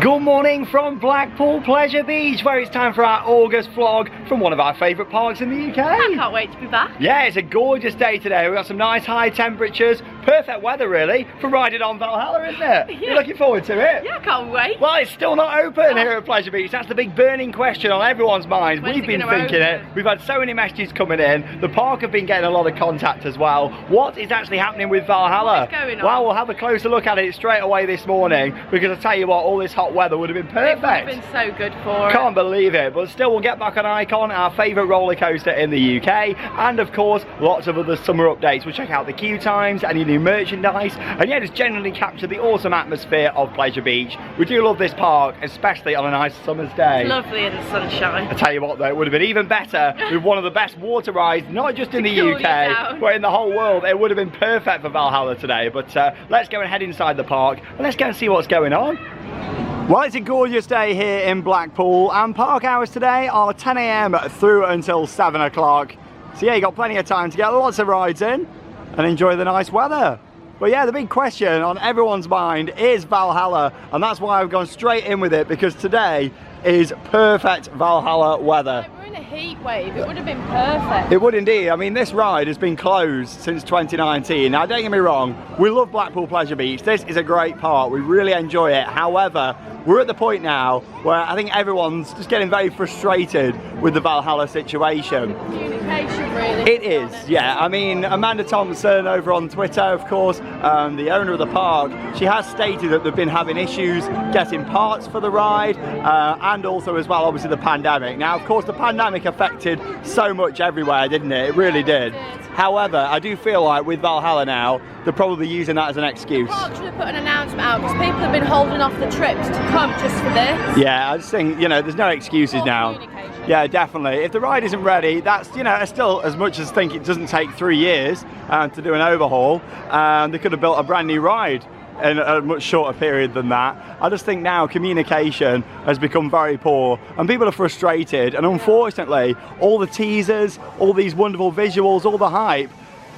Good morning from Blackpool Pleasure Beach, where it's time for our August vlog from one of our favourite parks in the UK. I can't wait to be back. Yeah, it's a gorgeous day today. We've got some nice high temperatures, perfect weather really for riding on Valhalla, isn't it? Yeah. You're looking forward to it? Yeah, I can't wait. Well, it's still not open here at Pleasure Beach. That's the big burning question on everyone's mind. When's We've been gonna thinking open? it. We've had so many messages coming in. The park have been getting a lot of contact as well. What is actually happening with Valhalla? What is going on? Well, we'll have a closer look at it straight away this morning, because I tell you what, all this hot weather would have been perfect. It would have been so good for Can't believe it, but still we'll get back on Icon, our favourite roller coaster in the UK, and of course lots of other summer updates. We'll check out the queue times, any new merchandise, and yeah, just generally capture the awesome atmosphere of Pleasure Beach. We do love this park, especially on a nice summer's day. It's lovely in the sunshine. I tell you what though, it would have been even better with one of the best water rides, not just in the cool you UK, down. but in the whole world. It would have been perfect for Valhalla today, but let's go and head inside the park and let's go and see what's going on. Well, it's a gorgeous day here in Blackpool, and park hours today are 10 AM through until 7 o'clock. So yeah, you got plenty of time to get lots of rides in and enjoy the nice weather. But yeah, the big question on everyone's mind is Valhalla, and that's why I've gone straight in with it, because today is perfect Valhalla weather. We're in a heat wave, it would have been perfect. It would indeed. I mean, this ride has been closed since 2019. Now, don't get me wrong, we love Blackpool Pleasure Beach. This is a great park. We really enjoy it. However, we're at the point now where I think everyone's just getting very frustrated with the Valhalla situation. Communication really. It is, yeah. I mean, Amanda Thompson over on Twitter, of course, the owner of the park, she has stated that they've been having issues getting parts for the ride, and also as well, obviously, the pandemic. Now, of course, the pandemic affected so much everywhere, didn't it? It really did. However, I do feel like with Valhalla now, they're probably using that as an excuse. Park should have put an announcement out, because people have been holding off the trips to come just for this. Yeah, I just think, you know, there's no excuses now. Yeah, definitely. If the ride isn't ready, that's, you know, still as much as think it doesn't take 3 years to do an overhaul. They could have built a brand new ride in a much shorter period than that. I just think now communication has become very poor and people are frustrated, and unfortunately all the teasers, all these wonderful visuals, all the hype,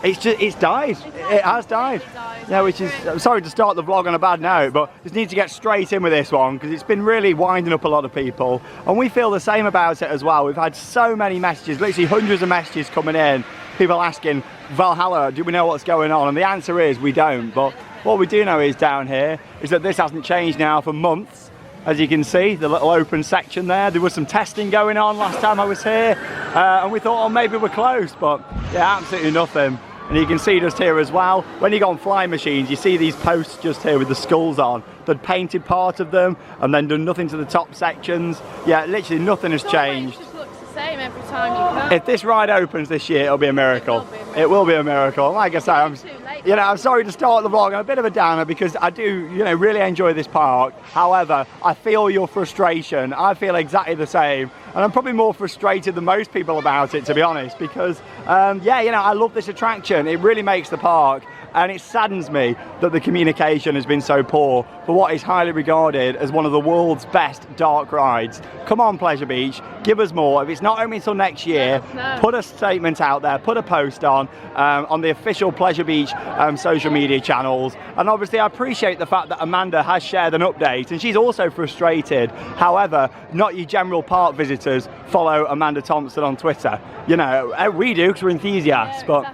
it's died. It has died. Yeah, which is, I'm sorry to start the vlog on a bad note, but just need to get straight in with this one, because it's been really winding up a lot of people, and we feel the same about it as well. We've had so many messages, literally hundreds of messages coming in, people asking, Valhalla, do we know what's going on? And the answer is we don't, but what we do know is down here is that this hasn't changed now for months. As you can see, the little open section there was some testing going on last time I was here, and we thought, oh, maybe we're close, but yeah, absolutely nothing. And you can see just here as well, when you go on flying machines, you see these posts just here with the skulls on. They'd painted part of them and then done nothing to the top sections. Yeah, literally nothing has changed. It just looks the same every time you come. If this ride opens this year, it'll be a miracle. It will be a miracle. Like I say, I'm sorry to start the vlog on a bit of a downer, because I do, you know, really enjoy this park. However, I feel your frustration. I feel exactly the same. And I'm probably more frustrated than most people about it, to be honest, because, yeah, you know, I love this attraction. It really makes the park. And it saddens me that the communication has been so poor for what is highly regarded as one of the world's best dark rides. Come on, Pleasure Beach, give us more. If it's not open until next year, put a statement out there, put a post on the official Pleasure Beach social media channels. And obviously I appreciate the fact that Amanda has shared an update, and she's also frustrated. However, not your general park visitors follow Amanda Thompson on Twitter. You know, we do because we're enthusiasts, but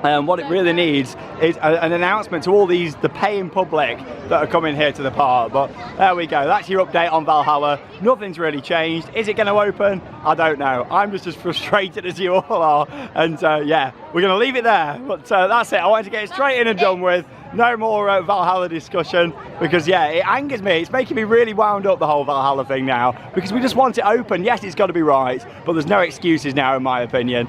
what it really needs is an announcement to all the paying public that are coming here to the park. But there we go, that's your update on Valhalla. Nothing's really changed. Is it going to open? I don't know. I'm just as frustrated as you all are, and yeah, we're going to leave it there. But that's it. I wanted to get it straight in and done with. No more Valhalla discussion, because yeah, it angers me. It's making me really wound up, the whole Valhalla thing now, because we just want it open. Yes, it's got to be right, but there's no excuses now, in my opinion.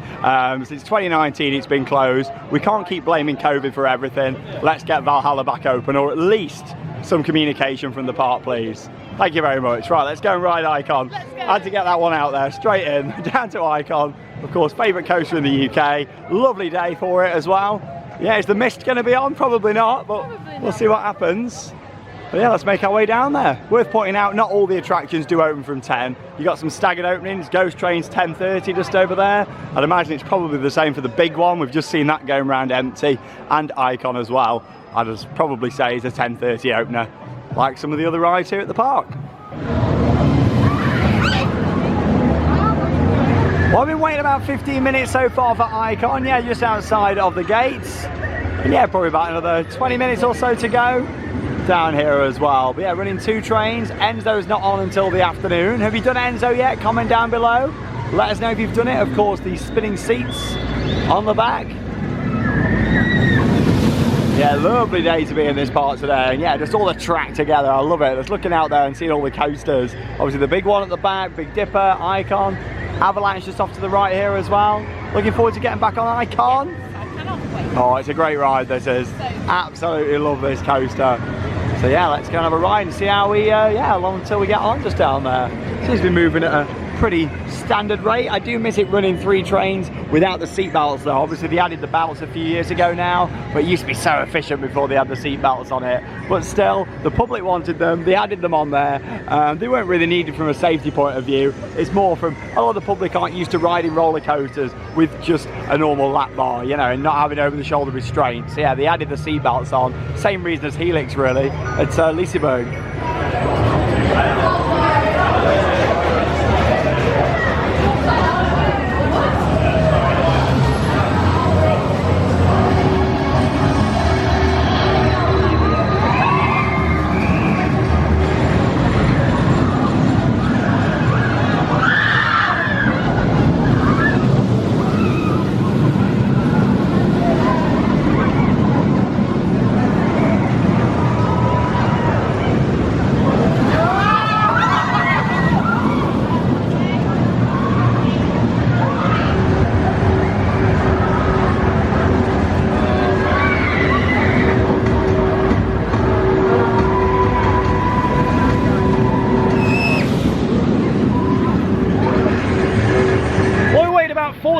Since 2019 it's been closed. We can't keep blaming COVID for everything. Let's get Valhalla back open, or at least some communication from the park, please. Thank you very much. Right, let's go and ride Icon. I had to get that one out there, straight in, down to Icon. Of course, favourite coaster in the UK. Lovely day for it as well. Yeah, is the mist going to be on? Probably not, but we'll see what happens. But yeah, let's make our way down there. Worth pointing out, not all the attractions do open from 10. You got some staggered openings. Ghost Train's 10:30 just over there. I'd imagine it's probably the same for the big one. We've just seen that going around empty, and Icon as well. I'd probably say it's a 10:30 opener, like some of the other rides here at the park. Well, I've been waiting about 15 minutes so far for Icon, yeah, just outside of the gates. And yeah, probably about another 20 minutes or so to go down here as well. But yeah, running 2 trains. Enzo's not on until the afternoon. Have you done Enzo yet? Comment down below. Let us know if you've done it. Of course, these spinning seats on the back. Yeah, lovely day to be in this part today, and yeah, just all the track together. I love it. Just looking out there and seeing all the coasters. Obviously the big one at the back, Big Dipper, Icon, Avalanche just off to the right here as well. Looking forward to getting back on Icon. Yes, I cannot wait. Oh, it's a great ride, this is. Absolutely love this coaster. So yeah, let's go and have a ride and see how we, along until we get on just down there. Seems to be moving at a pretty standard rate. I do miss it running 3 trains without the seat belts though. Obviously they added the belts a few years ago now, but it used to be so efficient before they had the seat belts on it. But still, the public wanted them, they added them on there. They weren't really needed from a safety point of view. It's more from, a lot of the public aren't used to riding roller coasters with just a normal lap bar, you know, and not having over the shoulder restraints. So yeah, they added the seat belts on. Same reason as Helix really, at Liseberg.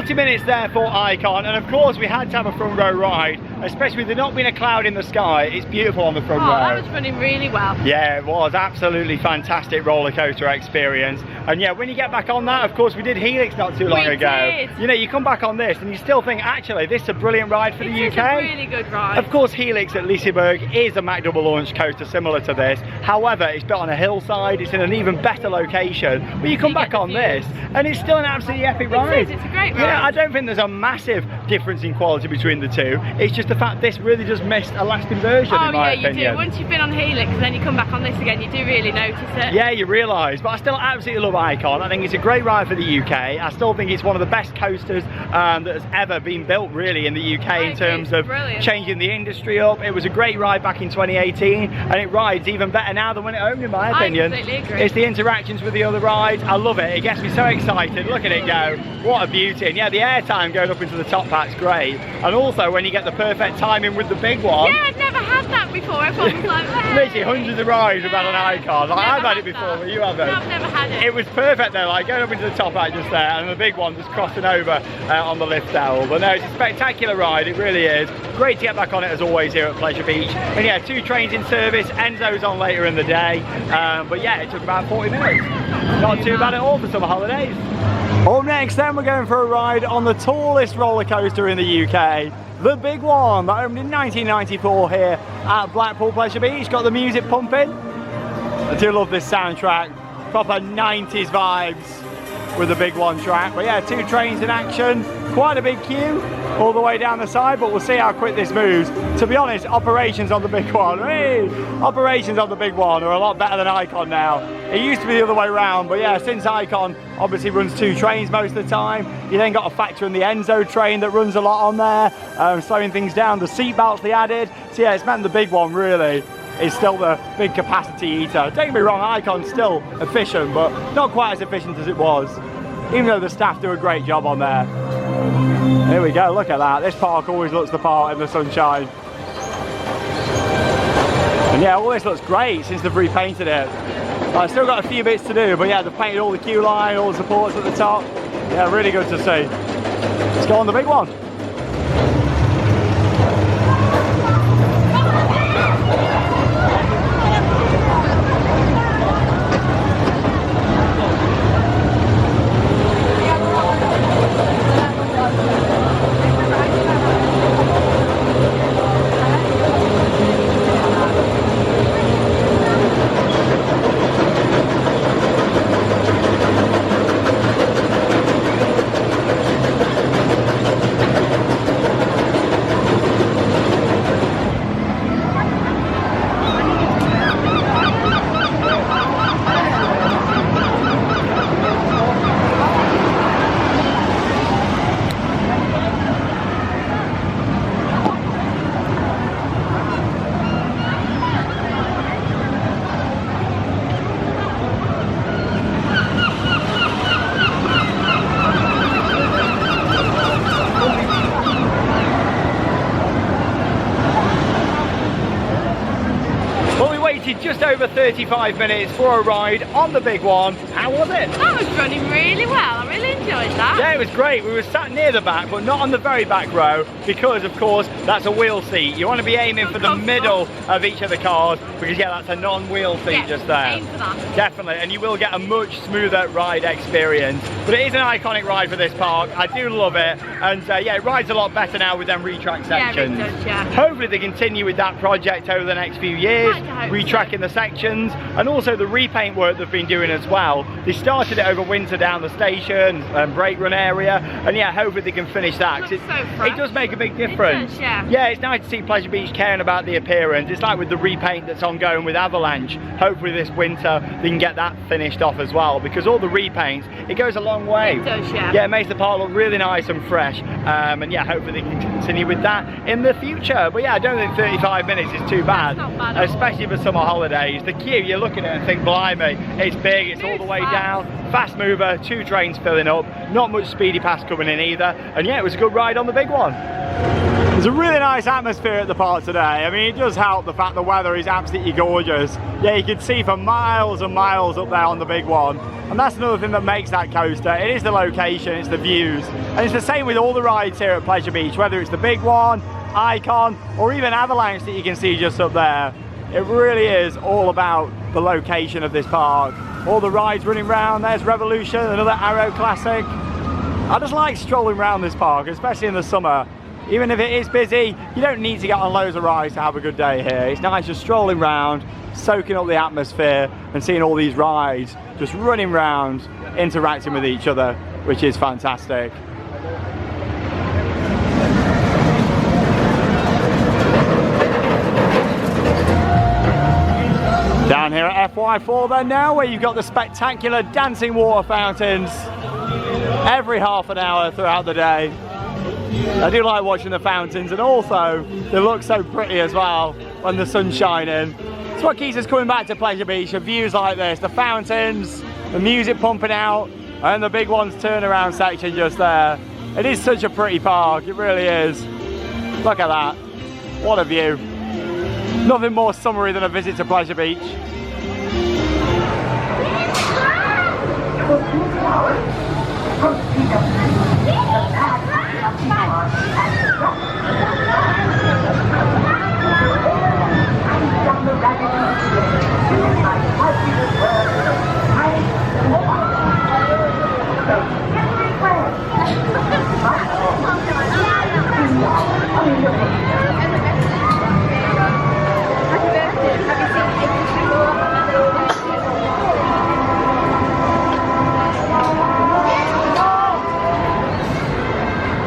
Minutes there for Icon, and of course we had to have a front row ride, especially with there not being a cloud in the sky. It's beautiful on the front row. That was running really well. Yeah, it was absolutely fantastic roller coaster experience. And yeah, when you get back on that, of course we did Helix not too long ago. Did. You know, you come back on this and you still think, actually, this is a brilliant ride for the UK. It's a really good ride. Of course, Helix at Liseberg is a Mack double launch coaster similar to this. However, it's built on a hillside, it's in an even better location. But you come back on this and it's still an absolutely epic ride. It's a great ride. Yeah, I don't think there's a massive difference in quality between the two. It's just the fact this really just missed a lasting version in my opinion. You do. Once you've been on Helix and then you come back on this again, you do really notice it. Yeah, you realise. But I still absolutely love Icon. I think it's a great ride for the UK. I still think it's one of the best coasters that has ever been built really in the UK in terms of changing the industry up. It was a great ride back in 2018 and it rides even better now than when it opened in my opinion. I completely agree. It's the interactions with the other rides. I love it. It gets me so excited. Look at it go. What a beauty. And yeah, the airtime going up into the top hat's great. And also when you get the perfect timing with the big one. Yeah, I'd never had that before. Everyone was like, hey. Literally hundreds of rides about an Icon. Like, I've had it before, but you haven't. No, I've never had it. It was perfect though, like going up into the top hat just there, and the big one just crossing over on the lift dowel. But no, it's a spectacular ride, it really is. Great to get back on it as always here at Pleasure Beach. And yeah, 2 trains in service, Enzo's on later in the day. But yeah, it took about 40 minutes. Not too bad at all for summer holidays. Up next then, we're going for a ride on the tallest roller coaster in the UK. The big one that opened in 1994 here at Blackpool Pleasure Beach. Got the music pumping. I do love this soundtrack. Proper 90s vibes with the big one track. But yeah, 2 trains in action. Quite a big queue all the way down the side, but we'll see how quick this moves. To be honest, operations on the big one, operations on the big one are a lot better than Icon now. It used to be the other way around, but yeah, since Icon obviously runs 2 trains most of the time, you then got to factor in the Enzo train that runs a lot on there, slowing things down. The seat belts they added, so yeah, it's meant the big one really is still the big capacity eater. Don't get me wrong, Icon's still efficient, but not quite as efficient as it was, even though the staff do a great job on there. Here we go, look at that. This park always looks the part in the sunshine. And yeah, all this looks great since they've repainted it. I've still got a few bits to do, but yeah, they've painted all the queue line, all the supports at the top. Yeah, really good to see. Let's go on the big one. 35 minutes for a ride on the big one. How was it? That was running really well. I really enjoyed that. Yeah, it was great. We were sat near the back, but not on the very back row, because of course that's a wheel seat. You want to be aiming for the middle of each of the cars, because yeah, that's a non-wheel seat just there. Aim for that. Definitely, and you will get a much smoother ride experience. But it is an iconic ride for this park. I do love it, and yeah, it rides a lot better now with them retrack sections. Yeah, it does, yeah. Hopefully they continue with that project over the next few years, retracking the sections, and also the repaint work they've been doing as well. They started it over winter down the station and brake run area, and yeah, hopefully they can finish that, because it does make a big difference. It does, yeah, it's nice to see Pleasure Beach caring about the appearance. It's like with the repaint that's ongoing with Avalanche. Hopefully this winter they can get that finished off as well, because all the repaints, it goes a long way. It does, yeah. Yeah, it makes the park look really nice and fresh, and yeah, hopefully they can continue with that in the future. But yeah, I don't think 35 minutes is too bad, especially for summer holidays. The queue, you look at it and think, blimey, it's big, it's all the way down, fast mover, 2 trains filling up, not much speedy pass coming in either, and yeah, it was a good ride on the big one. There's a really nice atmosphere at the park today. I mean, it does help the fact the weather is absolutely gorgeous. Yeah, you can see for miles and miles up there on the big one. And that's another thing that makes that coaster. It is the location, it's the views. And it's the same with all the rides here at Pleasure Beach, whether it's the big one, Icon, or even Avalanche that you can see just up there. It really is all about the location of this park. All the rides running around. There's Revolution, another Arrow classic. I just like strolling around this park, especially in the summer. Even if it is busy, you don't need to get on loads of rides to have a good day here. It's nice just strolling around, soaking up the atmosphere, and seeing all these rides just running around, interacting with each other, which is fantastic. Down here at FY4 then now, where you've got the spectacular dancing water fountains every half an hour throughout the day. I do like watching the fountains, and also they look so pretty as well when the sun's shining. It's what keeps us coming back to Pleasure Beach, and views like this, the fountains, the music pumping out, and the big one's turnaround section just there. It is such a pretty park, it really is. Look at that, what a view. Nothing more summery than a visit to Pleasure Beach.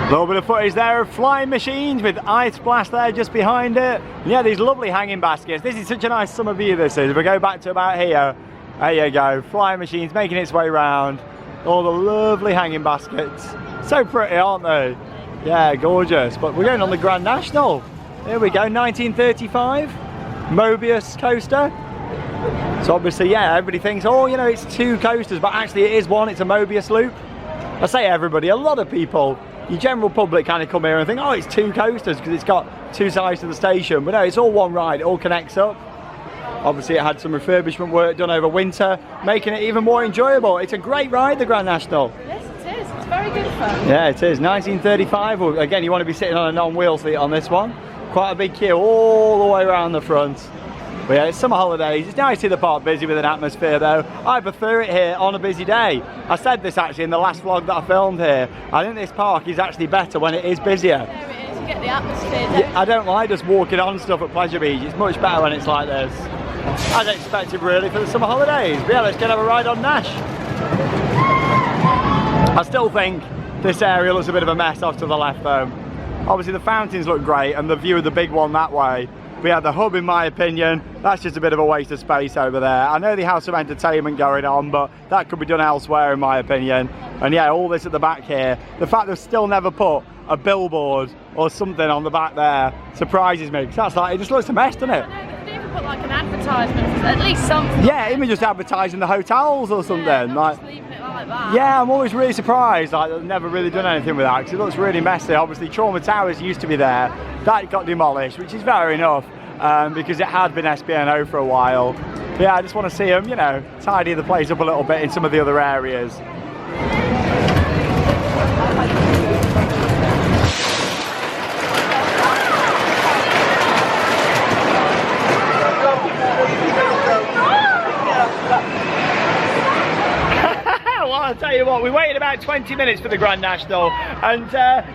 A little bit of footage there of flying machines with Ice Blast there just behind it. And yeah, these lovely hanging baskets. This is such a nice summer view, this is. If we go back to about here, there you go, flying machines making its way round. All the lovely hanging baskets. So pretty, aren't they? Yeah, gorgeous. But we're going on the Grand National. Here we go, 1935, Mobius coaster. So obviously, yeah, everybody thinks, oh, you know, it's 2 coasters, but actually it is one, it's a Mobius loop. I say everybody, a lot of people, your general public kind of come here and think, oh, it's 2 coasters because it's got 2 sides to the station. But no, it's all one ride, it all connects up. Obviously it had some refurbishment work done over winter, making it even more enjoyable. It's a great ride, the Grand National. Yes, it is. It's very good fun. Yeah, it is. 1935. Well, again, you want to be sitting on a non-wheel seat on this one. Quite a big queue all the way around the front. But yeah, it's summer holidays. It's nice to see the park busy with an atmosphere though. I prefer it here on a busy day. I said this actually in the last vlog that I filmed here. I think this park is actually better when it is busier. There it is, you get the atmosphere. Yeah, I don't like just walking on stuff at Pleasure Beach. It's much better when it's like this. As expected really for the summer holidays. But yeah, let's go and have a ride on Nash. I still think this area looks a bit of a mess off to the left though. Obviously the fountains look great and the view of the big one that way. We had the hub, in my opinion, that's just a bit of a waste of space over there. I know they have some entertainment going on, but that could be done elsewhere in my opinion. And yeah, all this at the back here, the fact they've still never put a billboard or something on the back there surprises me, because that's like, it just looks a mess, doesn't it? I know, they could even put like an advertisement, at least something. Yeah, even just advertising the hotels or something. Yeah, like, just leaving it like that. Yeah, I'm always really surprised, like they've never really done anything with that, because it looks really messy. Obviously Trauma Towers used to be there, that got demolished, which is fair enough, because it had been SPNO for a while. But yeah, I just want to see them, you know, tidy the place up a little bit in some of the other areas. Well, I'll tell you what, we waited about 20 minutes for the Grand National, and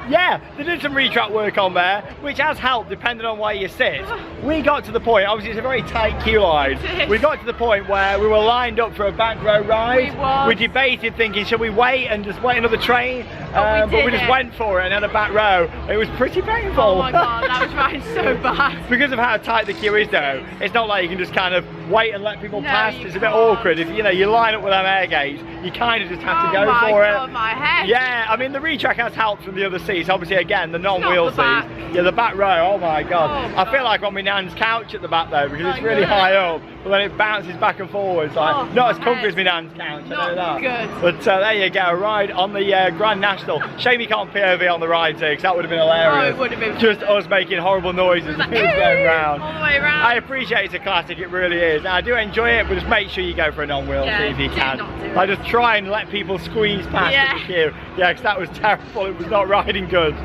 yeah, they did some retrack work on there, which has helped depending on where you sit. We got to the point, obviously it's a very tight queue line, we got to the point where we were lined up for a back row ride. We debated thinking, should we wait and just wait another train? But we just went for it and had a back row. It was pretty painful. Oh my god, that was right so bad. Because of how tight the queue is though, it's not like you can just kind of wait and let people pass. It's a bit awkward. If you know, you line up with them air gates, you kind of just have to go for it. My head. Yeah, I mean the retrack has helped from the other seats. Obviously, again, the non-wheel seats. Yeah, the back row. Oh my god. I feel like on my nan's couch at the back though, because it's really high up, but then it bounces back and forwards. Like not as comfy as my nan's couch. I know that. Good. But there you go, a ride on the Grand National. Shame you can't POV on the ride too, because that would have been hilarious. Oh, it would have been. Just us making horrible noises as we were going round. All the way around. I appreciate it's a classic, it really is. And I do enjoy it, but just make sure you go for a non-wheel seat if you can. I just try and let people squeeze past the queue. Yeah, because that was terrible. It was not riding good.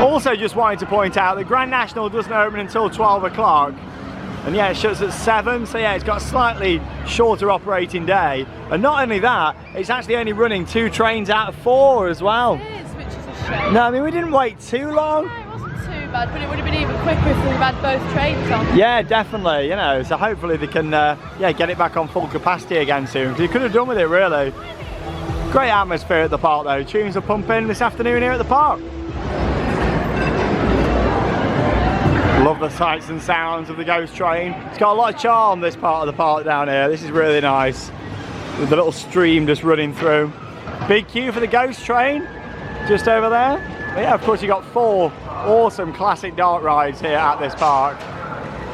Also, just wanted to point out the Grand National doesn't open until 12 o'clock. And yeah, it shuts at 7, so yeah, it's got a slightly shorter operating day. And not only that, it's actually only running 2 trains out of 4 as well. It is, which is a shame. No, I mean, we didn't wait too long. No, it wasn't too bad, but it would have been even quicker if we had both trains on. Yeah, definitely, you know, so hopefully they can yeah, get it back on full capacity again soon, because you could have done with it, really. Great atmosphere at the park though, tunes are pumping this afternoon here at the park. Love the sights and sounds of the ghost train. It's got a lot of charm, this part of the park down here. This is really nice, with the little stream just running through. Big queue for the ghost train, just over there. But yeah, of course you got 4 awesome classic dark rides here at this park.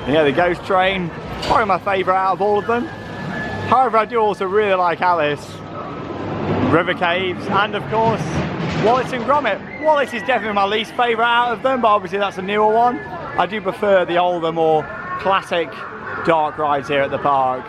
And yeah, the ghost train, probably my favourite out of all of them. However, I do also really like Alice, River Caves, and of course Wallace and Gromit. Wallace is definitely my least favourite out of them, but obviously that's a newer one. I do prefer the older, more classic dark rides here at the park.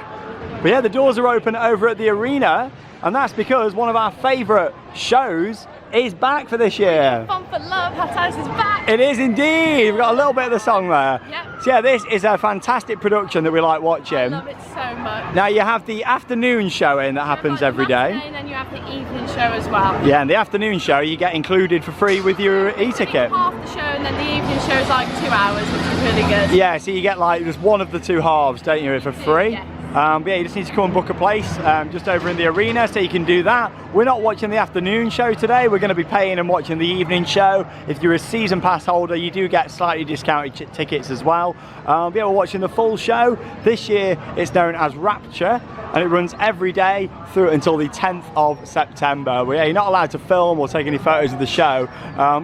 But yeah, the doors are open over at the arena, and that's because one of our favourite shows is back for this year. Fun for Love, Hot Ice is back. It is indeed. We've got a little bit of the song there. Yep. So yeah, this is a fantastic production that we like watching. I love it so much. Now you have the afternoon showing that happens every day. And then you have the evening show as well. Yeah, and the afternoon show you get included for free with your e-ticket. Half the show, and then the evening show is like 2 hours, which is really good. Yeah, so you get like just one of the 2 halves, don't you, for free? Yeah. But yeah, you just need to come and book a place just over in the arena, so you can do that. We're not watching the afternoon show today, we're going to be paying and watching the evening show. If you're a season pass holder, you do get slightly discounted tickets as well. But yeah, we're watching the full show. This year it's known as Rapture, and it runs every day through until the 10th of September. But yeah, you're not allowed to film or take any photos of the show.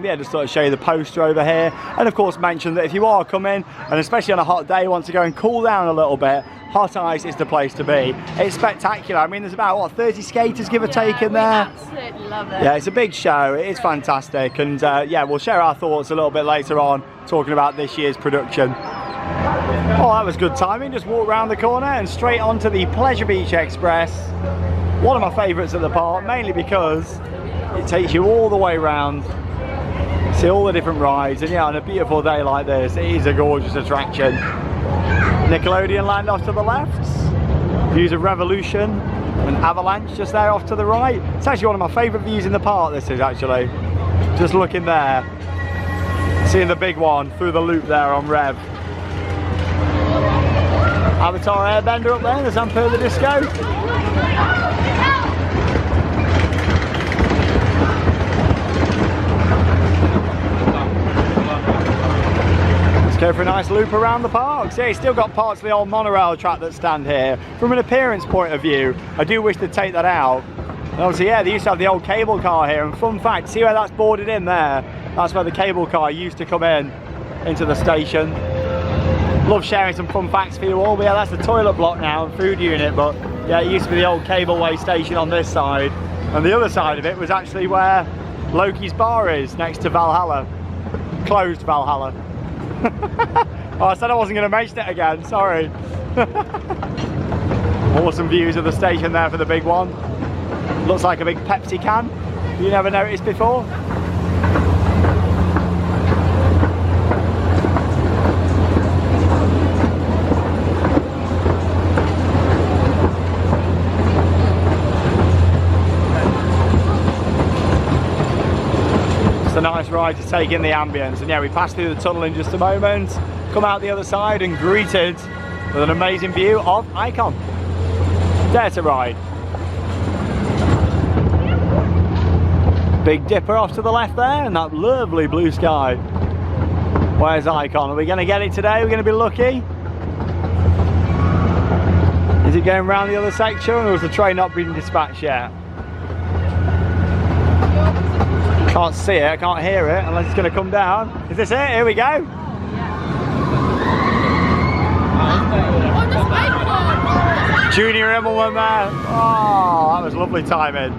Yeah, just thought I'd show you the poster over here, and of course mention that if you are coming, and especially on a hot day, want to go and cool down a little bit, Hot Ice is the place to be. It's spectacular. I mean, there's about, what, 30 skaters give or take in there? Absolutely love it. Yeah, it's a big show. It is fantastic. And yeah, we'll share our thoughts a little bit later on, talking about this year's production. Oh, that was good timing. Just walk around the corner and straight onto the Pleasure Beach Express. One of my favourites at the park, mainly because it takes you all the way around, see all the different rides, and yeah, on a beautiful day like this, it is a gorgeous attraction. Nickelodeon Land off to the left, views of Revolution and Avalanche just there off to the right. It's actually one of my favourite views in the park, this is actually. Just looking there, seeing the big one through the loop there on Rev. Avatar Airbender up there, there's Ampere the Disco. Go for a nice loop around the park. See, it's still got parts of the old monorail track that stand here. From an appearance point of view, I do wish to take that out. And obviously, yeah, they used to have the old cable car here. And fun fact, see where that's boarded in there? That's where the cable car used to come in into the station. Love sharing some fun facts for you all. But yeah, that's the toilet block now and food unit. But yeah, it used to be the old cableway station on this side. And the other side of it was actually where Loki's bar is, next to Valhalla. Closed Valhalla. Oh, I said I wasn't going to mention it again, sorry. Awesome views of the station there for the big one. Looks like a big Pepsi can. You never noticed before? It's a nice ride to take in the ambience, and yeah, we passed through the tunnel in just a moment, come out the other side and greeted with an amazing view of Icon. Dare to ride. Big Dipper off to the left there, and that lovely blue sky. Where's Icon? Are we going to get it today? We're going to be lucky. Is it going around the other section, or is the train not being dispatched yet? Can't see it, I can't hear it, unless it's going to come down. Is this it? Here we go. Junior Immelman there. Oh, that was lovely timing.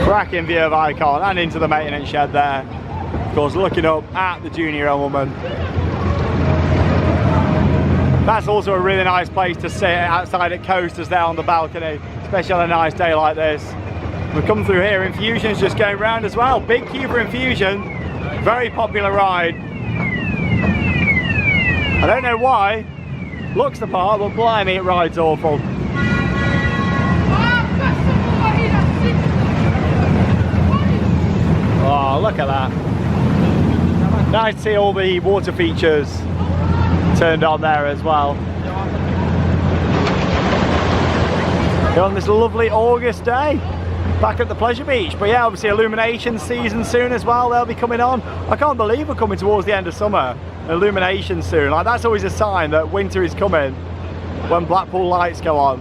Cracking view of Icon and into the maintenance shed there. Of course, looking up at the Junior Immelman. That's also a really nice place to sit outside at Coasters there on the balcony, especially on a nice day like this. We've come through here, Infusion's just going round as well. Big queue for Infusion, very popular ride. I don't know why, looks the part, but blimey, it rides awful. Oh, look at that. Nice to see all the water features turned on there as well. We're on this lovely August day back at the Pleasure Beach, but yeah, obviously illumination season soon as well. They'll be coming on. I can't believe we're coming towards the end of summer. Illumination soon, like that's always a sign that winter is coming when Blackpool lights go on.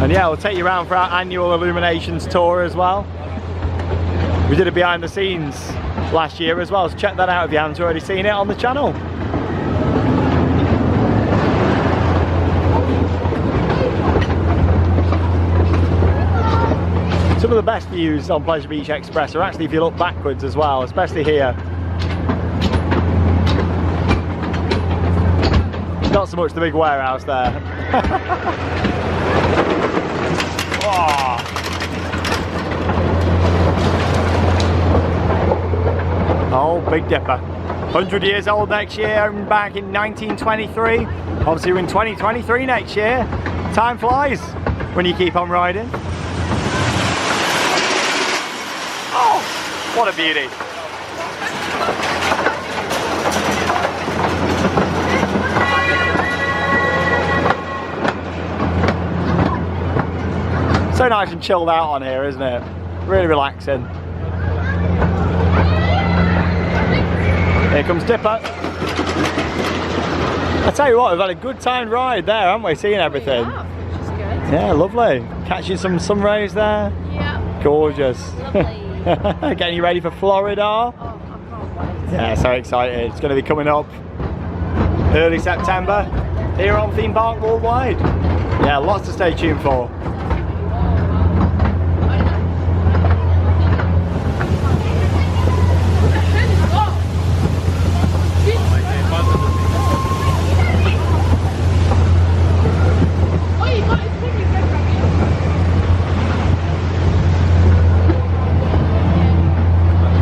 And yeah, we'll take you around for our annual illuminations tour as well. We did a behind the scenes last year as well, so check that out if you haven't already seen it on the channel. Some of the best views on Pleasure Beach Express are actually if you look backwards as well, especially here. Not so much the big warehouse there. Oh, Big Dipper. 100 years old next year, and back in 1923. Obviously we're in 2023 next year. Time flies when you keep on riding. Oh, what a beauty. So nice and chilled out on here, isn't it? Really relaxing. Here comes Dipper. I tell you what, we've had a good timed ride there, haven't we? Seeing everything. Yeah, which is good. Yeah, lovely. Catching some sun rays there. Yeah. Gorgeous. Lovely. Getting you ready for Florida. Oh, I can't wait. Yeah, so excited. It's going to be coming up early September here on Theme Park Worldwide. Yeah, lots to stay tuned for.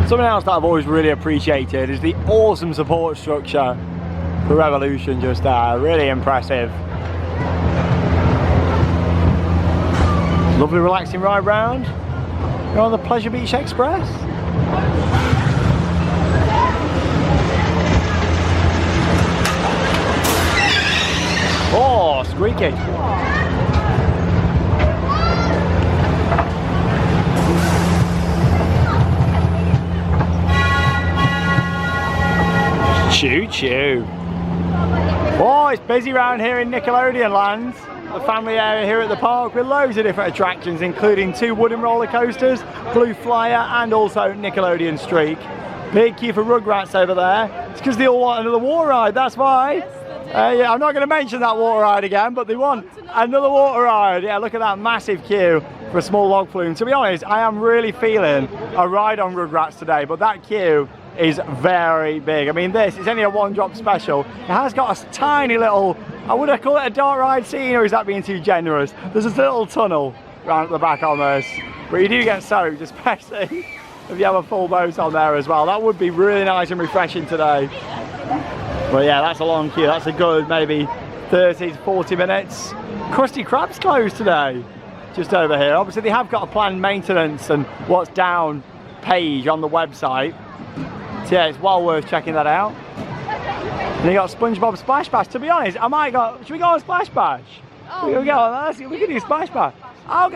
Something else that I've always really appreciated is the awesome support structure for Revolution just there. Really impressive. Lovely relaxing ride round. You're on the Pleasure Beach Express. Oh, squeaky. Choo choo. Oh, it's busy around here in Nickelodeon land. The family area here at the park with loads of different attractions, including 2 wooden roller coasters, Blue Flyer and also Nickelodeon Streak. Big queue for Rugrats over there. It's because they all want another water ride, that's why. Yeah, I'm not going to mention that water ride again, but they want another water ride. Yeah, look at that massive queue for a small log flume. To be honest, I am really feeling a ride on Rugrats today, but that queue is very big. I mean, this is only a 1-drop special. It has got a tiny little, would I call it a dark ride scene, or is that being too generous? There's this little tunnel round at the back on this, but you do get soaked, especially if you have a full boat on there as well. That would be really nice and refreshing today. But yeah, that's a long queue. That's a good maybe 30 to 40 minutes. Krusty Krab's closed today, just over here. Obviously, they have got a planned maintenance and what's down page on the website. So yeah, it's well worth checking that out. And you got SpongeBob Splash Bash. To be honest, I might go. Should we go on Splash Bash? Oh, we can do Splash Bash.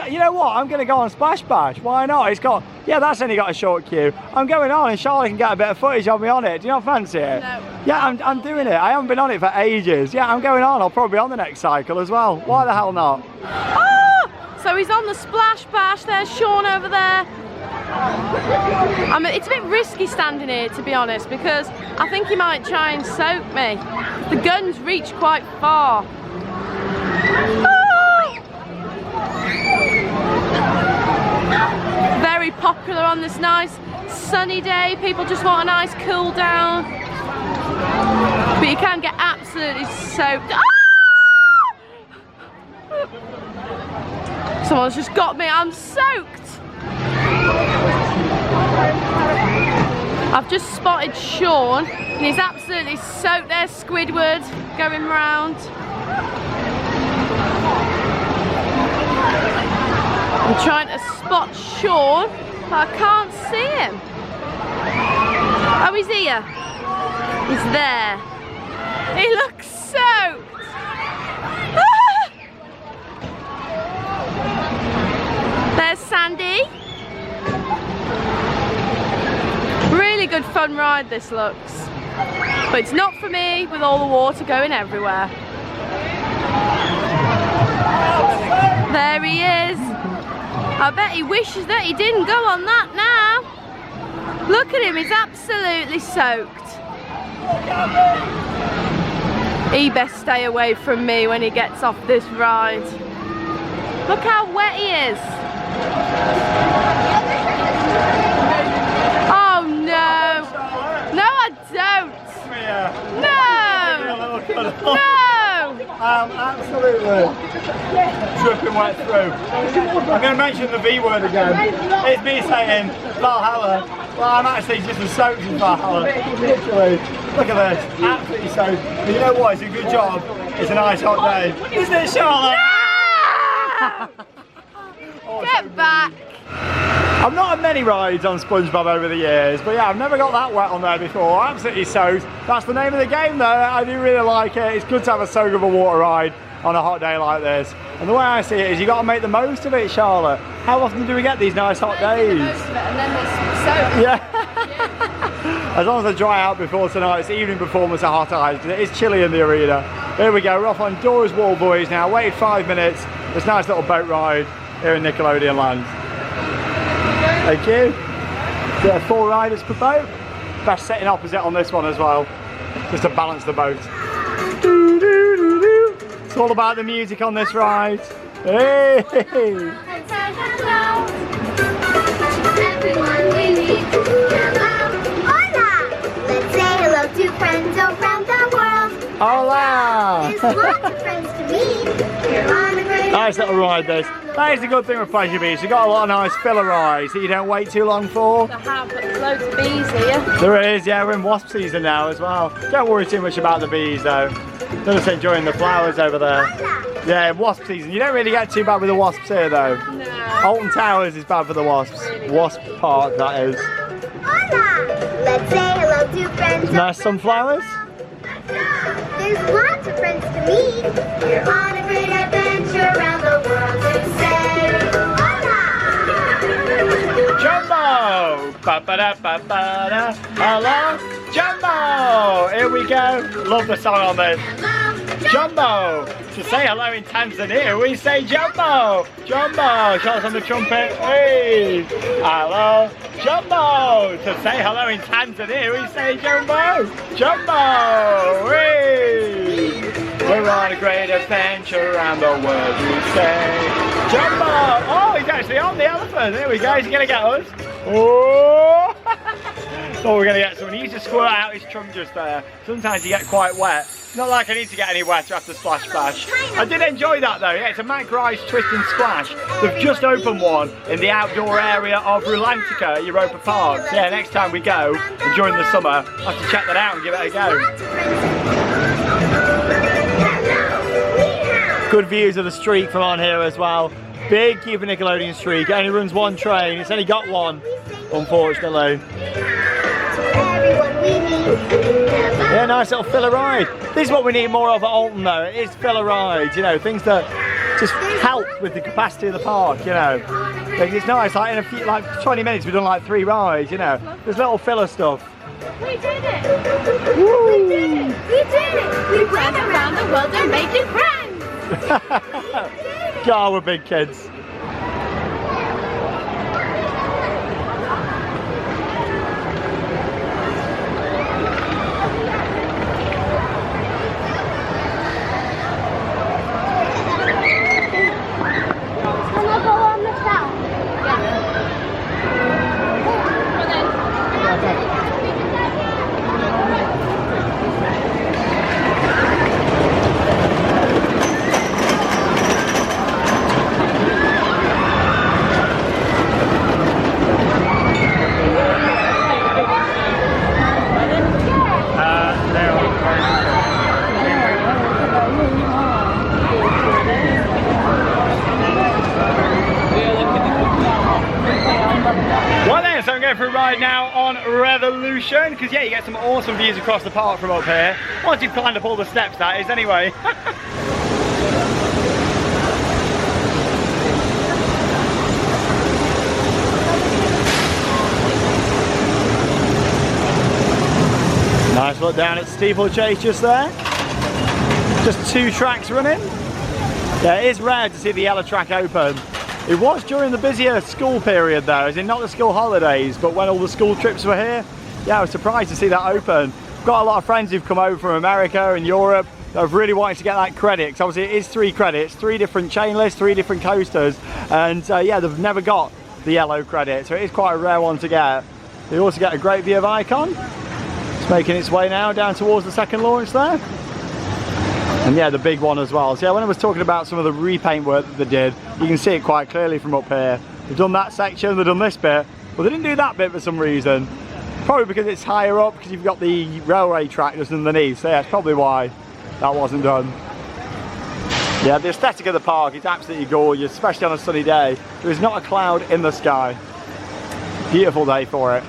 You know what? I'm going to go on Splash Bash. Why not? It's got, yeah, that's only got a short queue. I'm going on, and Charlotte can get a bit of footage of me on it. Do you not fancy it? No. Yeah, I'm doing it. I haven't been on it for ages. Yeah, I'm going on. I'll probably be on the next cycle as well. Why the hell not? Oh! So he's on the Splash Bash. There's Sean over there. It's a bit risky standing here, to be honest, because I think he might try and soak me. The guns reach quite far. Very popular on this nice sunny day. People just want a nice cool down. But you can get absolutely soaked. Ah! Someone's just got me. I'm soaked. I've just spotted Sean and he's absolutely soaked. There's Squidward going round. I'm trying to spot Sean, but I can't see him. Oh, he's here. He's there. He looks soaked. Ah! There's Sandy. Really good fun ride this looks. But it's not for me with all the water going everywhere. There he is. I bet he wishes that he didn't go on that now. Look at him, he's absolutely soaked. He best stay away from me when he gets off this ride. Look how wet he is. Oh no. No, I don't. No. No. I'm absolutely dripping wet through. I'm going to mention the V word again. It's me saying Valhalla. Well, I'm actually just as soaked as Valhalla. Literally. Look at this. Absolutely soaked. But you know what? It's a good job. It's a nice hot day. Isn't it, Charlotte? Oh, get back. I've not had many rides on SpongeBob over the years, but yeah, I've never got that wet on there before. Absolutely soaked. That's the name of the game though. I do really like it. It's good to have a soak of a water ride on a hot day like this. And the way I see it is you got to make the most of it, Charlotte. How often do we get these nice hot days? Most of it and then there's soak. Yeah. As long as I dry out before tonight's evening performance at Hot Eyes, because it is chilly in the arena. Here we go, we're off on Dora's Wall Buoys now. Waited 5 minutes. This nice little boat ride here in Nickelodeon Land. Thank you. There are 4 riders per boat. Best sitting opposite on this one as well, just to balance the boat. It's all about the music on this ride. Hey! Let's say hello to friends around the world. Hola! There's lots of friends to meet. You're on a great Nice little ride this. That is the good thing with Pleasure Beach. You've got a lot of nice filler rides that you don't wait too long for. I have, but there's loads of bees here. There is, yeah, we're in wasp season now as well. Don't worry too much about the bees though. They're just enjoying the flowers over there. Yeah, wasp season. You don't really get too bad with the wasps here though. No. Alton Towers is bad for the wasps. Wasp Park, that is. Hola! Let's say hello to friends. Nice sunflowers. There's lots of friends to meet. You're on a great adventure around the world to say hola! Jumbo! Ba-ba-da-ba-ba-da. Hello, Jumbo! Here we go. Love the song on this. Jumbo! To say hello in Tanzania, we say Jumbo! Jumbo! Shots on the trumpet. Hey! Hello, Jumbo! To say hello in Tanzania, we say Jumbo! Jumbo! Hey! We're on a great adventure around the world, we say Jumbo! Oh, he's actually on the elephant. There we go. He's going to get us. Oh! Oh, we're going to get someone. He needs to squirt out his trunk just there. Sometimes you get quite wet. Not like I need to get any wetter after Splash Splash. I did enjoy that though. Yeah, it's a Mac Rice Twist and Splash. They've just opened one in the outdoor area of Rulantica at Europa Park. So yeah, next time we go, and during the summer, I'll have to check that out and give it a go. Good views of the street from on here as well. Big Cuba Nickelodeon street. It only runs one train. It's only got one, unfortunately. Yeah, nice little filler ride. This is what we need more of at Alton though. It is filler rides, you know, things that just help with the capacity of the park, you know. It's nice, like in a few, like 20 minutes we've done like 3 rides, you know. There's little filler stuff. We did it! Woo. We did it! We did it! We Went around the world and made new friends! God, we're big kids. For a ride now on Revolution, because yeah, you get some awesome views across the park from up here. Once you've climbed up all the steps, that is, anyway. Nice look down at Steeplechase just there. Just 2 tracks running. Yeah, it is rare to see the yellow track open. It was during the busier school period though, as in not the school holidays, but when all the school trips were here. Yeah, I was surprised to see that open. I've got a lot of friends who've come over from America and Europe that have really wanted to get that credit, because obviously it is 3 credits, 3 different chain lists, 3 different coasters, and yeah, they've never got the yellow credit, so it is quite a rare one to get. You also get a great view of Icon. It's making its way now down towards the second launch there. And yeah, the big one as well. So yeah, when I was talking about some of the repaint work that they did, you can see it quite clearly from up here. They've done that section, they've done this bit, but they didn't do that bit for some reason. Probably because it's higher up, because you've got the railway track just underneath. So yeah, that's probably why that wasn't done. Yeah, the aesthetic of the park is absolutely gorgeous, especially on a sunny day. There is not a cloud in the sky. Beautiful day for it.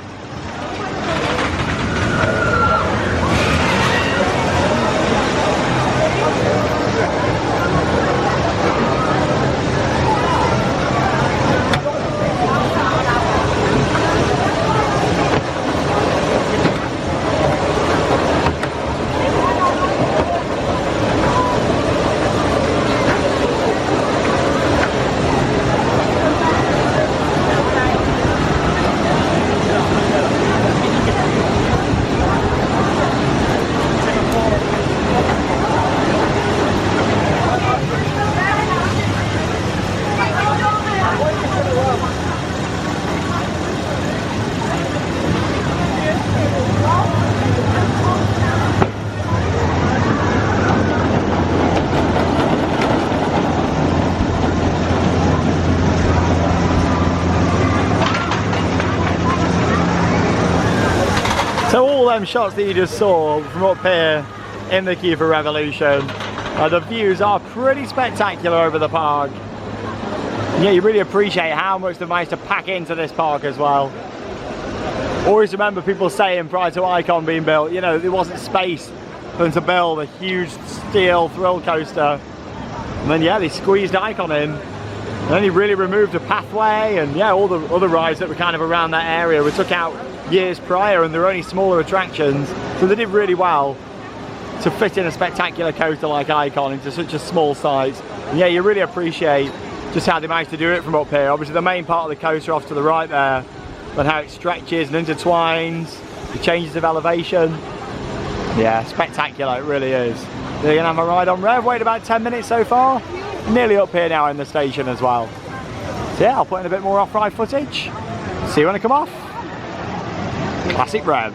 So all them shots that you just saw from up here in the queue for Revolution, the views are pretty spectacular over the park. Yeah, you really appreciate how much they've managed to pack into this park as well. Always remember people saying prior to Icon being built, you know, there wasn't space for them to build a huge steel thrill coaster. And then yeah, they squeezed Icon in. And then he really removed a pathway, and yeah, all the other rides that were kind of around that area were took out years prior, and there were only smaller attractions. So they did really well to fit in a spectacular coaster like Icon into such a small site. And yeah, you really appreciate just how they managed to do it from up here. Obviously the main part of the coaster off to the right there, but how it stretches and intertwines, the changes of elevation. Yeah, spectacular, it really is. They're gonna have a ride on Rev, wait about 10 minutes so far. Nearly up here now in the station as well. So yeah, I'll put in a bit more off-ride footage. See you when I come off. Classic Rev.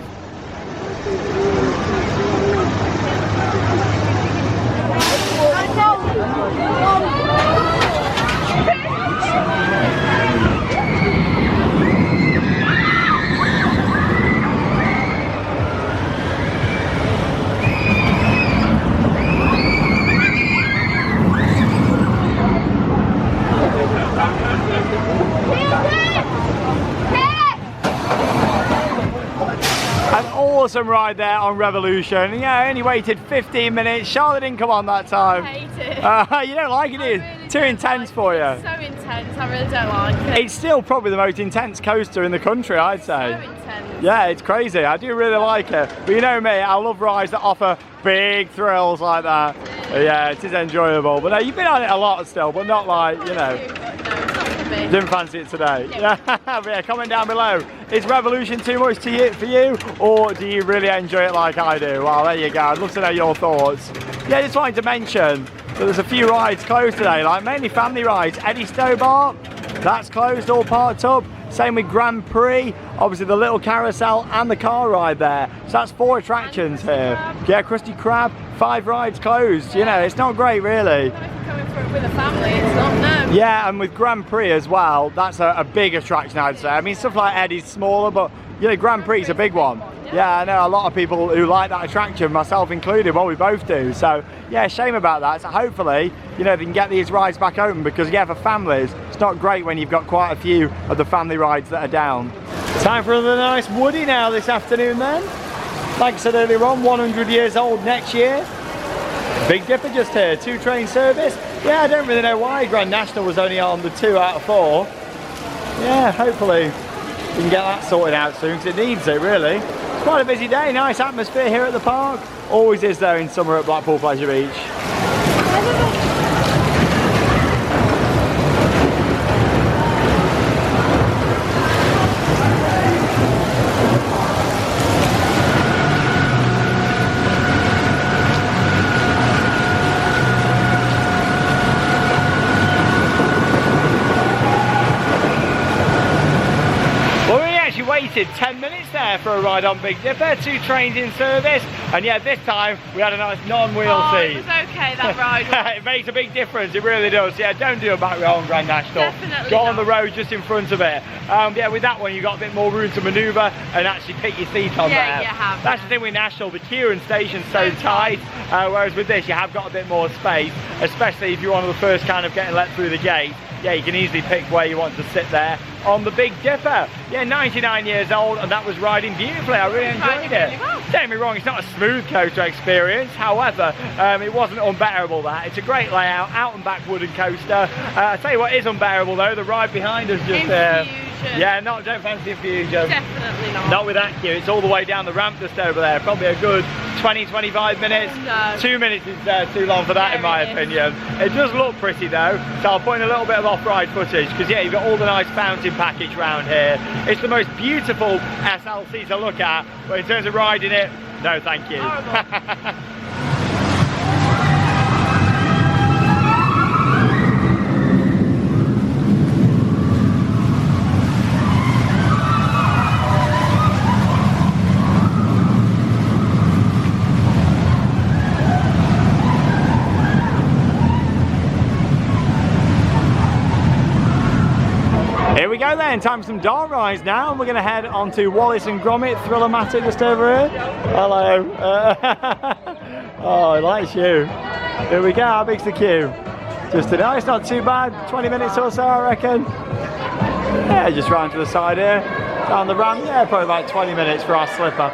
Awesome ride there on Revolution. Yeah, I only waited 15 minutes. Charlotte didn't come on that time. I hate it. You don't like it, is Really too intense like for you. It's so intense, I really don't like it. It's still probably the most intense coaster in the country, I'd say. So intense. Yeah, it's crazy. I do really like it. But you know me, I love rides that offer big thrills like that. Yeah, it is enjoyable. But you've been on it a lot still, but not like, you know. Didn't fancy it today. Yeah, but yeah, comment down below. Is Revolution too much for you, or do you really enjoy it like I do? Well, there you go. I'd love to know your thoughts. Yeah, just wanted to mention that there's a few rides closed today, like mainly family rides. Eddie Stobart, that's closed, all parked up. Same with Grand Prix, obviously the little carousel and the car ride there. So that's 4 attractions here. Yeah, Krusty Krab, 5 rides closed. You know, it's not great really. With a family, it's not, no. Yeah, and with Grand Prix as well, that's a big attraction, I'd say. I mean, stuff like Eddie's smaller, but you know, Grand Prix is a big one. Yeah, I know a lot of people who like that attraction, myself included. Well, we both do. So yeah, shame about that. So hopefully, you know, they can get these rides back open, because yeah, for families, it's not great when you've got quite a few of the family rides that are down. Time for another nice Woody now this afternoon then. Like I said earlier on, 100 years old next year. Big Dipper just here, 2 train service. Yeah, I don't really know why Grand National was only on the 2 out of 4. Yeah, hopefully we can get that sorted out soon, because it needs it really. It's quite a busy day, nice atmosphere here at the park. Always is there in summer at Blackpool Pleasure Beach. Waited 10 minutes there for a ride on Big Dipper, 2 trains in service, and yeah, this time we had a nice non-wheel seat. It was okay, that ride. It makes a big difference, it really does. Yeah, don't do a back row on Grand National. Definitely Go not. on the road just in front of it. Yeah, with that one you got a bit more room to manoeuvre and actually pick your seat on there. Yeah, you have. That's the thing with National, the queue and station's so tight, whereas with this you have got a bit more space, especially if you're one of the first kind of getting let through the gate. Yeah, you can easily pick where you want to sit there on the Big Dipper. Yeah, 99 years old, and that was riding beautifully. I really enjoyed it. Don't get me wrong, it's not a smooth coaster experience. However, it wasn't unbearable that. It's a great layout, out and back wooden coaster. I tell you what is unbearable though, the ride behind us just there. Yeah, don't fancy Infusion. Definitely not. Not with that queue. It's all the way down the ramp just over there. Probably a good 20-25 minutes. No. 2 minutes is too long for that in my opinion. It does look pretty though, so I'll point a little bit of off-ride footage, because yeah, you've got all the nice fountain package round here. It's the most beautiful SLC to look at, but in terms of riding it, no thank you. Here we go then, time for some dart rides now. We're going to head on to Wallace and Gromit, Thriller-matic just over here. Hello. Oh, he likes you. Here we go, how big's the queue? Just today, it's not too bad, 20 minutes or so I reckon. Yeah, just round to the side here, down the ramp, yeah, probably about 20 minutes for our slipper.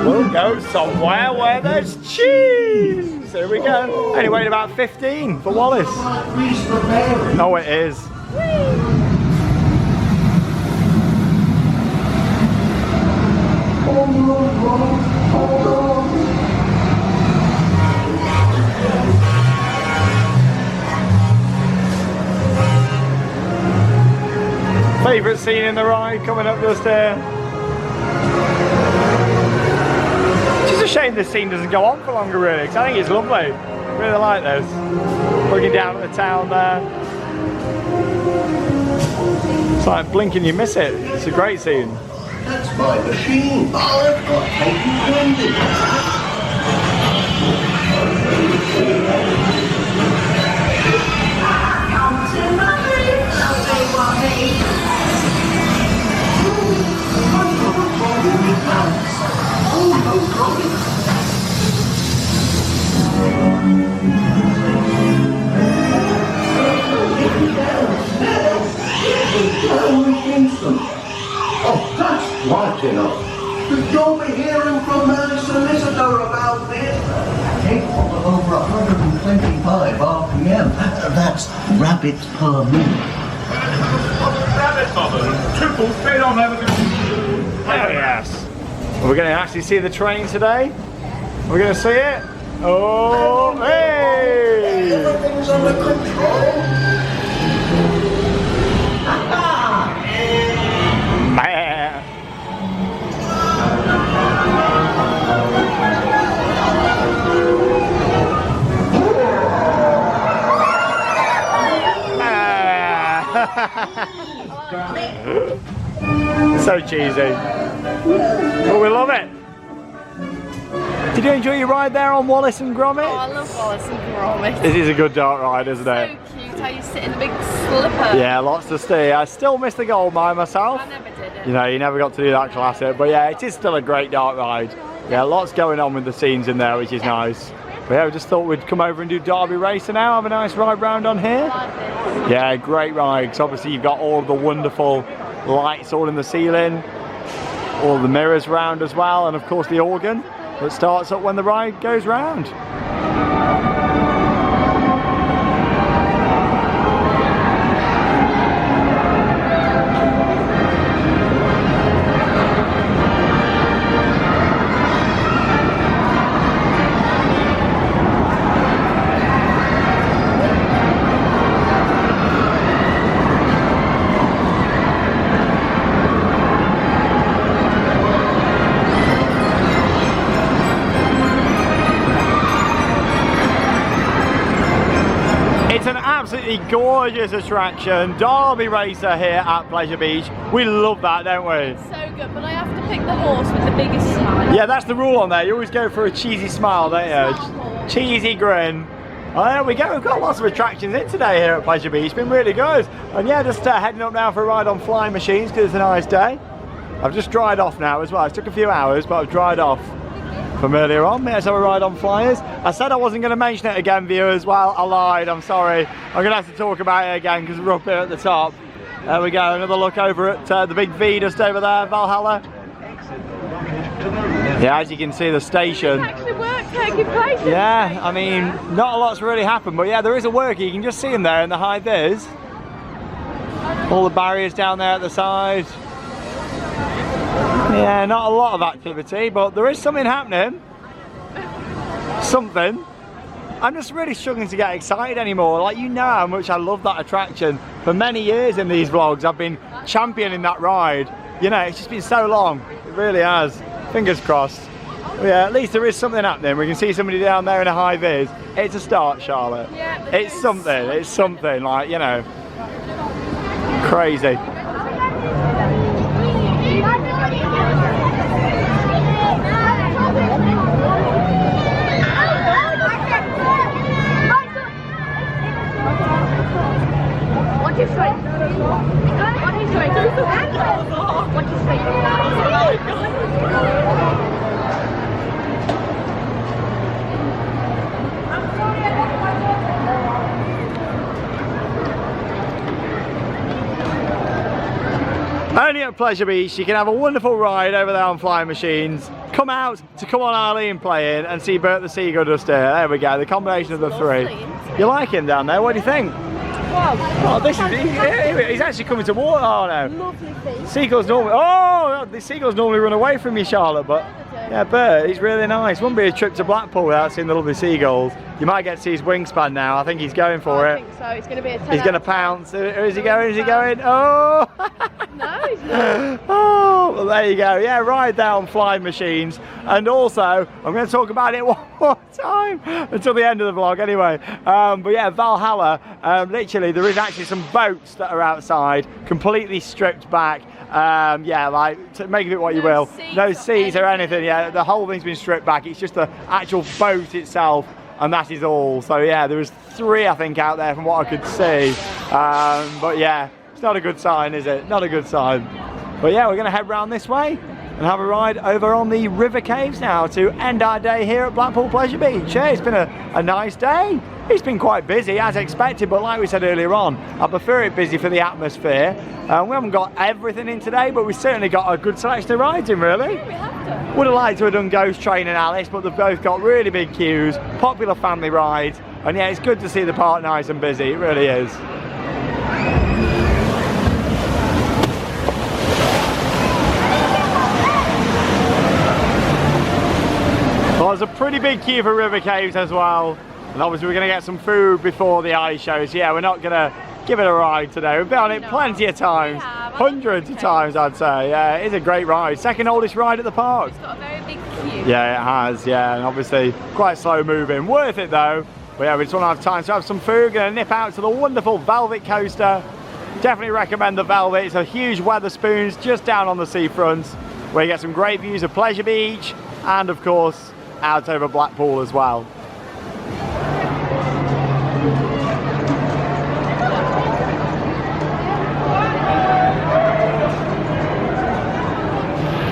We'll go somewhere where there's cheese. Here we go. Only weighed about 15 for Wallace. Oh, it is. Favourite scene in the ride coming up just here. It's just a shame this scene doesn't go on for longer really, because I think it's lovely. Really like this. Looking down at the town there. It's like blinking, you miss it. It's a great scene. That's my machine. Oh, I've got taken candy. Oh, that's right enough. You'll be hearing from the solicitor about this. Take over 125 RPM. That's rabbits per minute. Oh yes. We're going to actually see the train today. We're going to see it. Oh, hey! Everything's under control. Man. So cheesy. But we love it. Did you enjoy your ride there on Wallace and Gromit? Oh, I love Wallace and Gromit. This is a good dark ride, isn't it? So cute how you sit in the big slipper. Yeah, lots to see. I still miss the gold mine myself. I never did it. You know, you never got to do that classic. But yeah, it is still a great dark ride. Yeah, lots going on with the scenes in there, which is nice. But yeah, we just thought we'd come over and do Derby Racer now, have a nice ride round on here. Yeah, great ride, because obviously you've got all of the wonderful lights all in the ceiling, all the mirrors round as well, and of course the organ that starts up when the ride goes round. Absolutely gorgeous attraction, Derby Racer here at Pleasure Beach. We love that, don't we? So good, but I have to pick the horse with the biggest smile. Yeah, that's the rule on there. You always go for a cheesy smile, don't you? Cheesy grin. Oh, there we go. We've got lots of attractions in today here at Pleasure Beach. It's been really good. And yeah, just heading up now for a ride on flying machines because it's a nice day. I've just dried off now as well. It took a few hours, but I've dried off from earlier on. Let's have a ride on flyers. I said I wasn't going to mention it again, viewers. Well, I lied. I'm sorry. I'm going to have to talk about it again because we're up here at the top. There we go. Another look over at the big V just over there, Valhalla. Yeah, as you can see, the station. It's actually work taking place. Yeah, I mean, not a lot's really happened, but yeah, there is a worker. You can just see him there in the high vis. All the barriers down there at the side. Yeah, not a lot of activity, but there is something happening. Something. I'm just really struggling to get excited anymore. Like, you know how much I love that attraction. For many years in these vlogs, I've been championing that ride. You know, it's just been so long. It really has. Fingers crossed. But yeah, at least there is something happening. We can see somebody down there in a high vis. It's a start, Charlotte. Yeah, it's something. It's something, like, you know, crazy. Only at Pleasure Beach you can have a wonderful ride over there on flying machines. Come out to Come On Arlene playing and see Bert the Seagull just here. There we go, the combination of the three. You like him down there? What do you think? Oh, this is, he's actually coming to water. Oh no. Lovely face. Seagulls normally, oh, the seagulls normally run away from you, Charlotte, but yeah, Bert, he's really nice. Wouldn't be a trip to Blackpool without seeing the lovely seagulls. You might get to see his wingspan now. I think he's going for it. I think so. It's going to be a 10. He's going to pounce. Who is he going? Is he going? Oh! No, he's not. Oh, well, there you go. Yeah, ride there on flying machines. And also, I'm going to talk about it one more time until the end of the vlog anyway. But yeah, Valhalla, literally there is actually some boats that are outside, completely stripped back. Yeah, like, make of it what you will. No seats or anything, yeah, the whole thing's been stripped back. It's just the actual boat itself, and that is all. So yeah, there was 3, I think, out there from what I could see. But yeah, it's not a good sign, is it? Not a good sign. But yeah, we're going to head round this way and have a ride over on the river caves now to end our day here at Blackpool Pleasure Beach. Yeah, it's been a nice day. It's been quite busy as expected, but like we said earlier on, I prefer it busy for the atmosphere. We haven't got everything in today, but we've certainly got a good selection of rides in, really. We have done. Would have liked to have done Ghost Train and Alice, but they've both got really big queues, popular family rides, and yeah, it's good to see the park nice and busy, it really is. Well, there's a pretty big queue for river caves as well, and obviously we're going to get some food before the ice show, so yeah, we're not going to give it a ride today. We've been on it plenty of times, hundreds of times I'd say. Yeah, it is a great ride, second oldest ride at the park. It's got a very big queue. Yeah, it has, yeah, and obviously quite slow moving, worth it though. But yeah, we just want to have time to have some food. Going to nip out to the wonderful Velvet coaster. Definitely recommend the Velvet. It's a huge Weatherspoons just down on the seafront, where you get some great views of Pleasure Beach and of course out over Blackpool as well.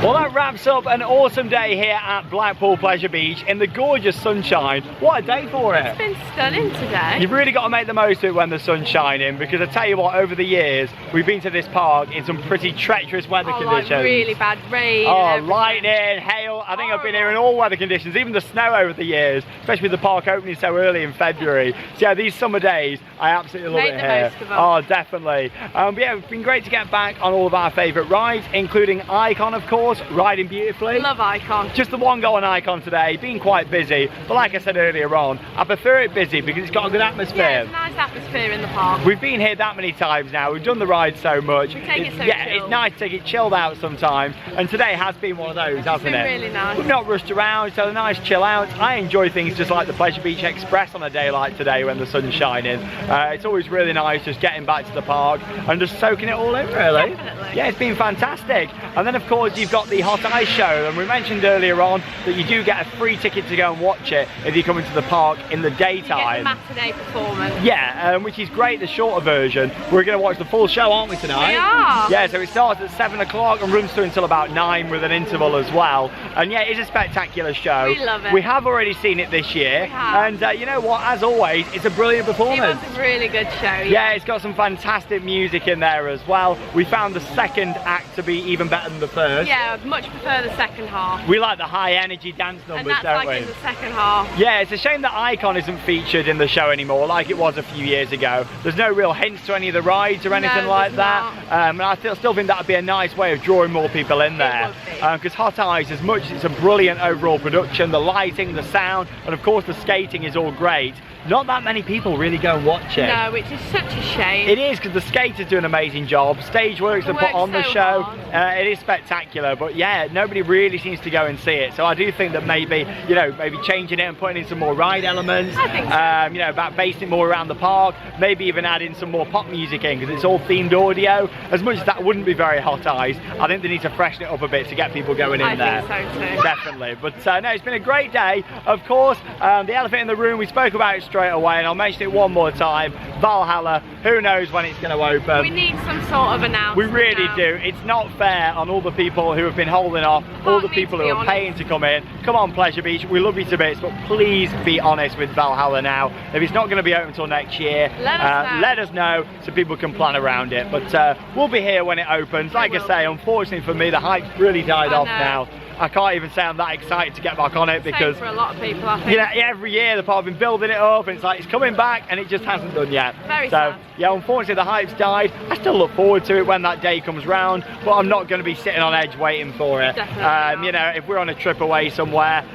Well, that wraps up an awesome day here at Blackpool Pleasure Beach in the gorgeous sunshine. What a day for it! It's been stunning today. You've really got to make the most of it when the sun's shining, because I tell you what, over the years we've been to this park in some pretty treacherous weather conditions. Like really bad rain. Oh, lightning, hail. I think I've been here in all weather conditions, even the snow over the years, especially with the park opening so early in February. So yeah, these summer days, I absolutely love it here. Most of them. Oh, definitely. But yeah, it's been great to get back on all of our favourite rides, including Icon, of course, riding beautifully. Love Icon. Just the one go on Icon today, been quite busy, but like I said earlier on, I prefer it busy because it's got a good atmosphere. Yeah, it's a nice atmosphere in the park. We've been here that many times now, we've done the ride so much. We take it so yeah, chill. It's nice to take it chilled out sometime, and today has been one of those, hasn't it? It's been really nice. We've not rushed around, so a nice chill out. I enjoy things just like the Pleasure Beach Express on a day like today when the sun's shining. It's always really nice just getting back to the park and just soaking it all in, really. Definitely. Yeah, it's been fantastic. And then of course you've got the Hot Ice Show, and we mentioned earlier on that you do get a free ticket to go and watch it if you come into the park in the daytime. You get the matinee performance. Yeah, which is great, the shorter version. We're going to watch the full show, aren't we, tonight? We are. Yeah, so it starts at 7 o'clock and runs through until about 9 with an interval as well. And yeah, it's a spectacular show. We love it. We have already seen it this year. We have. And you know what, as always, it's a brilliant performance. It was a really good show. Yeah, it's got some fantastic music in there as well. We found the second act to be even better than the first. Yeah, I'd much prefer the second half. We like the high energy dance numbers, And that's don't like we? in the second half. Yeah, it's a shame that Icon isn't featured in the show anymore like it was a few years ago. There's no real hints to any of the rides or anything like that. And I still think that would be a nice way of drawing more people in there. Because Hot Ice, as much as it's a brilliant overall production, the lighting, the sound, and of course the skating is all great, not that many people really go and watch it. No, which is such a shame. It is, because the skaters do an amazing job. Stage works to put on the show. hard. It is spectacular, but yeah, nobody really seems to go and see it. So I do think that maybe, you know, maybe changing it and putting in some more ride elements. I think so. You know, about basing it more around the park. Maybe even adding some more pop music in, because it's all themed audio. As much as that wouldn't be very Hot Ice, I think they need to freshen it up a bit to get people going in there. I think so too. Definitely. But no, it's been a great day. Of course, the elephant in the room, we spoke about it straight away, and I'll mention it one more time. Valhalla, who knows when it's going to open. We need some sort of announcement. We really now. do. It's not fair on all the people who have been holding off, all the people who are paying to come in. Come on, Pleasure Beach, we love you to bits, but please be honest with Valhalla now. If it's not going to be open until next year, let us know so people can plan around it. But we'll be here when it opens. Like I say, unfortunately for me, the hype's really died off now. I can't even say I'm that excited to get back on it, because for a lot of people, I think. You know, every year the park have been building it up, and it's like it's coming back, and it just hasn't done yet. Very so sad. yeah, unfortunately the hype's died. I still look forward to it when that day comes round, but I'm not going to be sitting on edge waiting for it. Definitely You know, if we're on a trip away somewhere,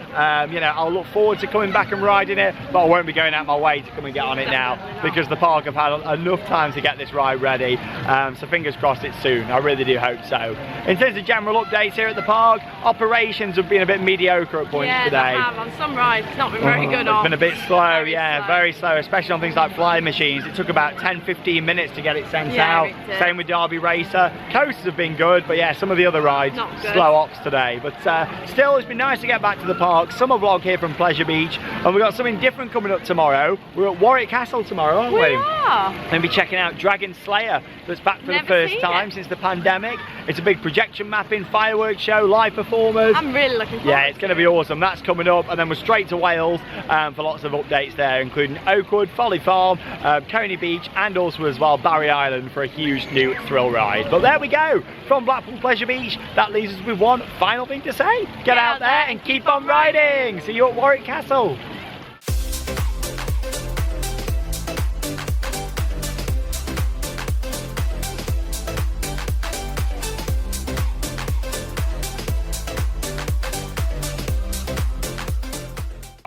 You know, I'll look forward to coming back and riding it, but I won't be going out my way to come and get on it now because the park have had enough time to get this ride ready. So fingers crossed it's soon. I really do hope so. In terms of general updates here at the park, operations have been a bit mediocre at points today. Yeah, they have. On some rides it's not been very good. It's been a bit slow, very slow. slow, especially on things like flying machines. It took about 10-15 minutes to get it sent out. Same with Derby Racer. Coasters have been good, but yeah, some of the other rides, slow ops today. But still, it's been nice to get back to the park. Summer vlog here from Pleasure Beach, and we've got something different coming up tomorrow. We're at Warwick Castle tomorrow, aren't we? We are. We're going to be checking out Dragon Slayer, that's back for the first time since the pandemic. It's a big projection mapping, fireworks show, live performers. I'm really looking forward. Yeah, it's going to be awesome. That's coming up, and then we're straight to Wales for lots of updates there, including Oakwood, Folly Farm, Coney Beach, and also as well Barry Island for a huge new thrill ride. But there we go, from Blackpool Pleasure Beach. That leaves us with one final thing to say. Get out there and keep on riding. See you at Warwick Castle.